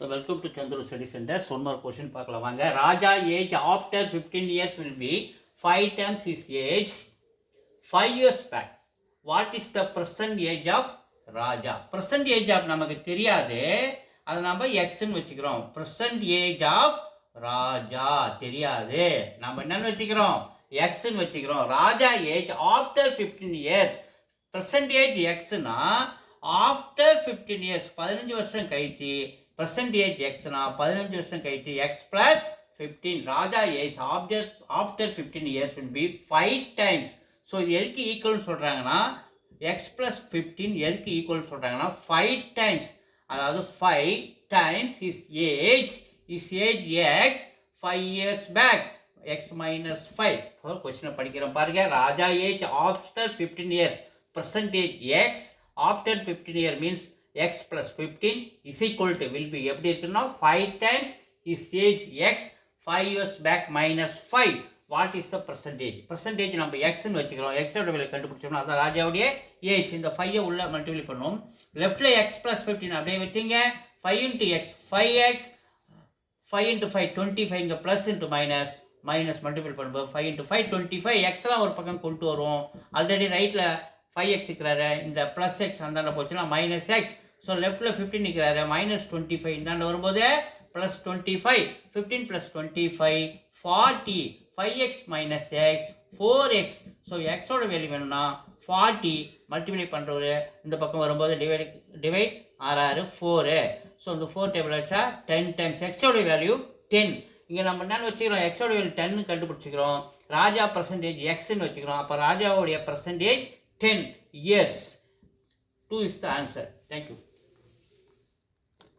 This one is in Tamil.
So welcome to Chandru Study Center. One more question பார்க்கலாம் வாங்க. Raja age after 15 years will be 5 times his age 5 years back. What is the present age of Raja? Present age of நமக்கு தெரியாது. அதை நம்ம xன்னு வச்சுக்கிறோம். Present age of Raja தெரியாது. நம்ம என்னன்னு வச்சுக்கிறோம்? xன்னு வச்சுக்கிறோம். Raja age after 15 years. Present age xனா after 15 years 15 வருஷம் கழிச்சு percentage x na 15 வருஷம் கழிச்சு x plus 15 Raja age after 15 years will be 5 times. So இது எதுக்கு ஈக்குவல்னு சொல்கிறாங்கன்னா x plus 15 எதுக்கு ஈக்குவல் சொல்கிறாங்கன்னா 5 times, அதாவது 5 times his age x 5 years back x minus 5. கொஸ்டினை படிக்கிறோம் பாருங்க. ராஜா age after 15 years percentage x after 15 year means x plus 15 is equal to will be எப்படி இருக்குன்னா 5 times his age x 5 years back minus 5. What is the percentage? Percentage நம்ம x ன்னு வச்சுக்கிறோம். x ஓட வேல்யூ கண்டுபிடிச்சோம்னா அதான் ராஜாவுடைய ஏஜ். இந்த 5 உள்ள மல்டிப்ளை பண்ணுவோம். லெஃப்ட்ல x plus 15 அப்படியே வச்சுங்க. 5 into x 5x 5 into 5 25 இங்க plus into மைனஸ் மல்டிப்ளை பண்ணும்போது 5 into 5 25 x எல்லாம் ஒரு பக்கம் கொண்டு வருவோம். ஆல்ரெடி ரைட்ல 5x இருக்கிறாரு, இந்த ப்ளஸ் எக்ஸ் அந்தாண்ட போச்சுன்னா மைனஸ் எக்ஸ். ஸோ லெஃப்டில் 15 நிற்கிறாரு, மைனஸ் 25 இந்தாண்ட வரும்போது plus 25 15 plus 25 40 5x minus X 4x. So எக்ஸோட வேல்யூ வேணும்னா 40 மல்டிப்ளை பண்ணுறவர் இந்த பக்கம் வரும்போது டிவைட் 6 4. ஸோ இந்த 4 டேபிள் வச்சா 10 டைம்ஸ் எக்ஸோட வேல்யூ 10. இங்கே நம்ம என்னென்னு வச்சுக்கிறோம், எக்ஸோட வேல்யூ 10 கண்டுபிடிச்சிக்கிறோம். ராஜா பர்சன்டேஜ் எக்ஸ்ன்னு வச்சுக்கிறோம். அப்போ ராஜாவுடைய percentage 10 years. 2 is the answer. Thank you.